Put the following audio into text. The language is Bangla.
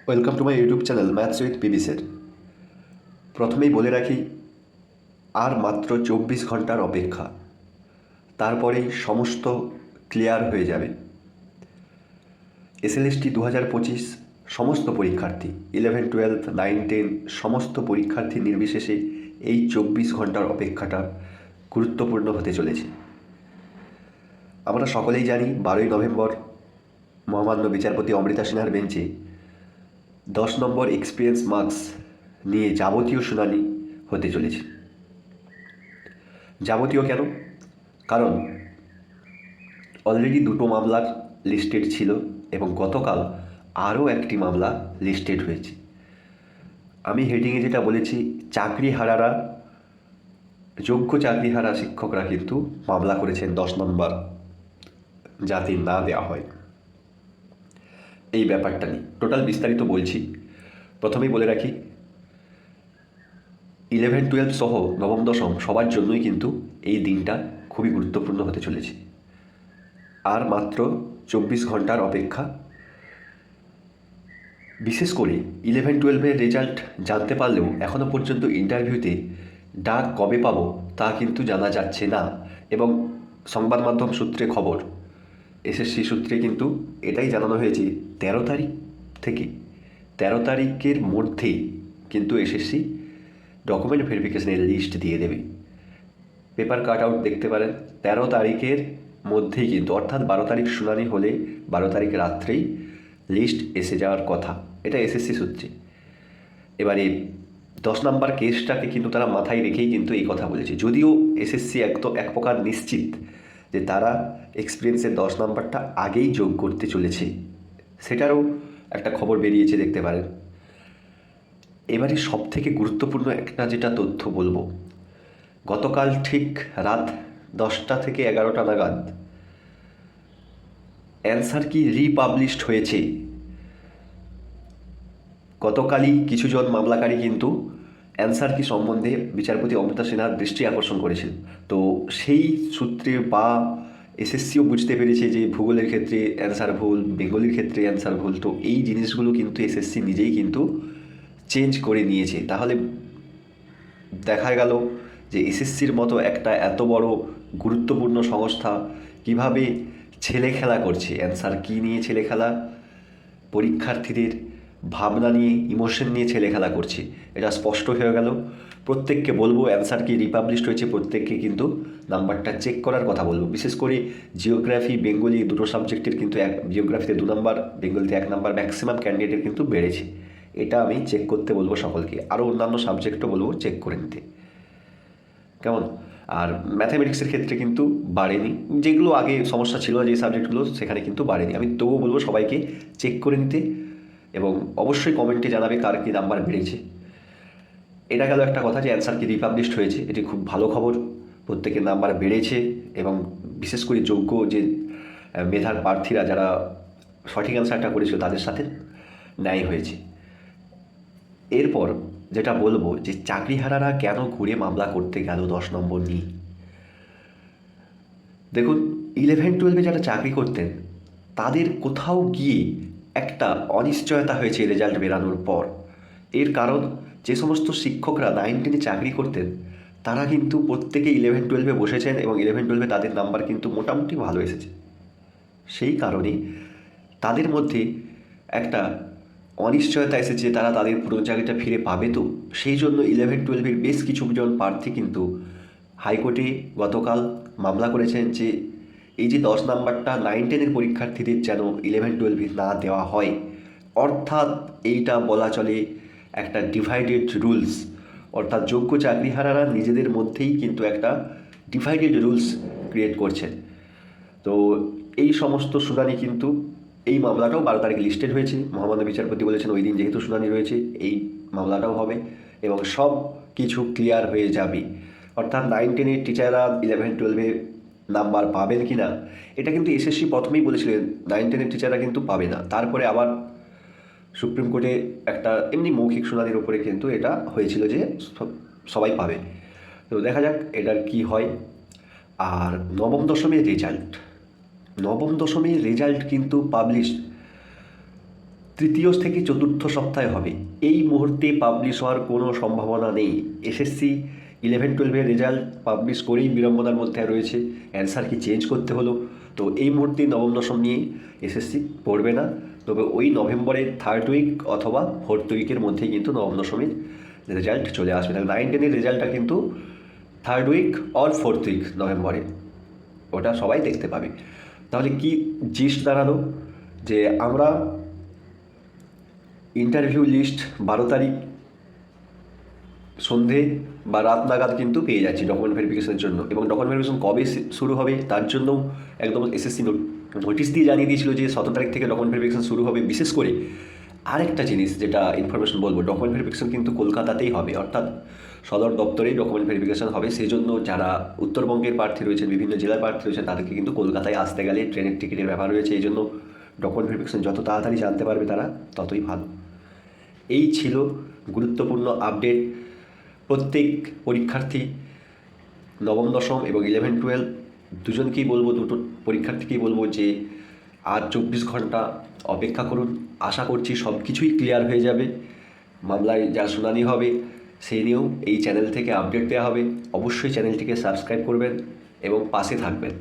Welcome to my YouTube channel maths with PB sir. প্রথমেই বলে রাখি, আর মাত্র 24 ঘন্টার অপেক্ষা, তারপরেই সমস্ত ক্লিয়ার হয়ে যাবে। এসএলএসটি 2025 সমস্ত পরীক্ষার্থী 11, 12, 9, 10 সমস্ত পরীক্ষার্থী নির্বিশেষে এই 24 ঘন্টার অপেক্ষাটা গুরুত্বপূর্ণ হতে চলেছে। আমরা সকলেই জানি 12ই নভেম্বর মহামান্য বিচারপতি অমৃতা সিনহার বেঞ্চে 10 নম্বর এক্সপিরিয়েন্স মার্কস নিয়ে যাবতীয় শুনানি হতে চলেছে। যাবতীয় কেন? কারণ অলরেডি দুটো মামলার লিস্টেড ছিল এবং গতকাল আরও একটি মামলা লিস্টেড হয়েছে। আমি হেডিংয়ে যেটা বলেছি, চাকরিহারারা, যোগ্য চাকরিহারা শিক্ষকরা কিন্তু মামলা করেছেন 10 নম্বর যাতে না দেওয়া হয়। এই ব্যাপারটা নিয়ে টোটাল বিস্তারিত বলছি। প্রথমেই বলে রাখি, 11, 12 সহ নবম দশম সবার জন্যই কিন্তু এই দিনটা খুবই গুরুত্বপূর্ণ হতে চলেছে। আর মাত্র 24 ঘন্টার অপেক্ষা। বিশেষ করে 11, 12-এর রেজাল্ট জানতে পারলেও এখনও পর্যন্ত ইন্টারভিউতে ডাক কবে পাবো তা কিন্তু জানা যাচ্ছে না। এবং সংবাদ মাধ্যম সূত্রে খবর, এসএসসি সূত্রে কিন্তু এটাই জানানো হয়েছে 13 তারিখ থেকে 13 তারিখের মধ্যেই কিন্তু এসএসসি ডকুমেন্ট ভেরিফিকেশনের লিস্ট দিয়ে দেবে। পেপার কাট আউট দেখতে পারেন, 13 তারিখের মধ্যেই কিন্তু, অর্থাৎ 12 তারিখ শুনানি হলে 12 তারিখ রাত্রেই লিস্ট এসে যাওয়ার কথা। এটা এসএসসি সূত্রে। এবারে 10 নম্বর কেসটাকে কিন্তু তারা মাথায় রেখেই কিন্তু এই কথা বলেছে, যদিও এসএসসি এক প্রকার নিশ্চিত যে তারা এক্সপিরিয়েন্সের 10 নম্বরটা আগেই যোগ করতে চলেছে। সেটারও একটা খবর বেরিয়েছে, দেখতে পারেন। এবারে সবথেকে গুরুত্বপূর্ণ একটা যেটা তথ্য বলবো, গতকাল ঠিক রাত 10টা থেকে 11টা নাগাদ অ্যান্সার কি রিপাবলিশড হয়েছে। গতকালই কিছুজন মামলাকারী কিন্তু অ্যান্সার কি সম্বন্ধে বিচারপতি অমৃতা সিনহার দৃষ্টি আকর্ষণ করেছিল। তো সেই সূত্রে বা এসএসসিও বুঝতে পেরেছে যে ভূগোলের ক্ষেত্রে অ্যান্সার ভুল, বেঙ্গলির ক্ষেত্রে অ্যান্সার ভুল। তো এই জিনিসগুলো কিন্তু এসএসসি নিজেই কিন্তু চেঞ্জ করে নিয়েছে। তাহলে দেখা গেল যে এসএসসির মতো একটা এত বড় গুরুত্বপূর্ণ সংস্থা কিভাবে ছেলে খেলা করছে। অ্যান্সার কি নিয়ে ছেলে খেলা? পরীক্ষার্থীদের ভাবনা নিয়ে, ইমোশন নিয়ে ছেলে খেলা করছে, এটা স্পষ্ট হয়ে গেল। প্রত্যেককে বলবো, অ্যান্সার কি রিপাবলিশড হয়েছে, প্রত্যেককে কিন্তু নাম্বারটা চেক করার কথা বলবো। বিশেষ করে জিওগ্রাফি, বেঙ্গলি দুটো সাবজেক্টের কিন্তু জিওগ্রাফিতে 2 নম্বর, বেঙ্গলিতে 1 নম্বর ম্যাক্সিমাম ক্যান্ডিডেটের কিন্তু বেড়েছে। এটা আমি চেক করতে বলবো সকলকে। আরও অন্যান্য সাবজেক্টও বলবো চেক করে নিতে, কেমন? আর ম্যাথামেটিক্সের ক্ষেত্রে কিন্তু বাড়েনি, যেগুলো আগে সমস্যা ছিল যে সাবজেক্টগুলো, সেখানে কিন্তু বাড়েনি। আমি তবুও বলবো সবাইকে চেক করে নিতে এবং অবশ্যই কমেন্টে জানাবে কার কী নাম্বার বেড়েছে। এটা গেল একটা কথা যে অ্যান্সার কি রিপাবলিশড হয়েছে, এটি খুব ভালো খবর। প্রত্যেকের নাম্বার বেড়েছে এবং বিশেষ করে যোগ্য যে মেধার প্রার্থীরা যারা সঠিক অ্যান্সারটা করেছিল তাদের সাথে ন্যায় হয়েছে। এরপর যেটা বলবো যে চাকরিহারারা কেন ঘুরে মামলা করতে গেল 10 নম্বর নিয়ে। দেখুন, 11, 12-এ যারা চাকরি করতেন তাদের কোথাও গিয়ে একটা অনিশ্চয়তা হয়েছে রেজাল্ট বেরানোর পর। এর কারণ, যে সমস্ত শিক্ষকরা 9, 10-এ চাকরি করতেন তারা কিন্তু প্রত্যেকে 11, 12-এ বসেছেন এবং 11, 12-এ তাদের নাম্বার কিন্তু মোটামুটি ভালো এসেছে। সেই কারণে তাদের মধ্যে একটা অনিশ্চয়তা এসেছে, তারা তাদের পুরনো চাকরিটা ফিরে পাবে তো। সেই জন্য 11, 12-এর বেশ কিছুজন প্রার্থী কিন্তু হাইকোর্টে গতকাল মামলা করেছেন যে এই যে 10 নাম্বারটা 9, 10-এর পরীক্ষার্থীদের যেন 11, 12-এ না দেওয়া হয়। অর্থাৎ এইটা বলা চলে একটা ডিভাইডেড রুলস, অর্থাৎ যোগ্য চাকরিহারারা নিজেদের মধ্যেই কিন্তু একটা ডিভাইডেড রুলস ক্রিয়েট করছেন। তো এই সমস্ত শুনানি কিন্তু, এই মামলাটাও 12 তারিখে লিস্টেড হয়েছে। মহামান্য বিচারপতি বলেছেন ওই দিন যেহেতু শুনানি রয়েছে এই মামলাটাও হবে এবং সব কিছু ক্লিয়ার হয়ে যাবে। অর্থাৎ 9, 10-এর টিচাররা 11, 12-এ নাম্বার পাবেন কি না, এটা কিন্তু এসএসসি প্রথমেই বলেছিলেন 9, 10-এর টিচাররা কিন্তু পাবে না। তারপরে আবার সুপ্রিম কোর্টে একটা এমনি মৌখিক শুনানির উপরে কিন্তু এটা হয়েছিল যে সবাই পাবে। তো দেখা যাক এটার কি হয়। আর নবম দশমের রেজাল্ট কিন্তু পাবলিশ তৃতীয় থেকে চতুর্থ সপ্তাহে হবে। এই মুহূর্তে পাবলিশ হওয়ার কোনো সম্ভাবনা নেই। এসএসসি 11-12-এর রেজাল্ট পাবলিশ করেই বিড়ম্বনার মধ্যে রয়েছে, অ্যান্সার কি চেঞ্জ করতে হলো। তো এই মুহূর্তে নবম দশম নিয়ে এসএসসি পড়বে না, তবে ওই নভেম্বরের 3rd উইক অথবা 4th উইকের মধ্যেই কিন্তু নবম দশমের রেজাল্ট চলে আসবে। তাহলে 9-10-এর রেজাল্টটা কিন্তু 3rd week or 4th week নভেম্বরে, ওটা সবাই দেখতে পাবে। তাহলে কি জিস্ট দাঁড়ালো যে আমরা ইন্টারভিউ লিস্ট 12 তারিখ সন্ধে বা রাত নাগাদ কিন্তু পেয়ে যাচ্ছি ডকুমেন্ট ভেরিফিকেশনের জন্য। এবং ডকুমেন্ট ভেরিফিকেশন কবে শুরু হবে তার জন্য একদম এসএসসি নোটিশ দিয়ে জানিয়ে দিয়েছিল যে 17 তারিখ থেকে ডকুমেন্ট ভেরিফিকেশন শুরু হবে। বিশেষ করে আরেকটা জিনিস যেটা ইনফরমেশন বলবো, ডকুমেন্ট ভেরিফিকেশন কিন্তু কলকাতাতেই হবে, অর্থাৎ সদর দপ্তরেই ডকুমেন্ট ভেরিফিকেশন হবে। সেই জন্য যারা উত্তরবঙ্গের প্রার্থী রয়েছেন, বিভিন্ন জেলার প্রার্থী রয়েছেন, তাদেরকে কিন্তু কলকাতায় আসতে গেলে ট্রেনের টিকিটের ব্যাপার রয়েছে। এই জন্য ডকুমেন্ট ভেরিফিকেশন যত তাড়াতাড়ি জানতে পারবে তারা ততই ভালো। এই ছিল গুরুত্বপূর্ণ আপডেট। প্রত্যেক পরীক্ষার্থী নবম দশম এবং 11-12 দুজনকেই বলবো, দুটো পরীক্ষার্থীকেই বলবো যে আর 24 ঘন্টা অপেক্ষা করুন। আশা করছি সব কিছুই ক্লিয়ার হয়ে যাবে। মামলায় যা শুনানি হবে সেই নিয়েও এই চ্যানেল থেকে আপডেট দেওয়া হবে। অবশ্যই চ্যানেলটিকে সাবস্ক্রাইব করবেন এবং পাশে থাকবেন।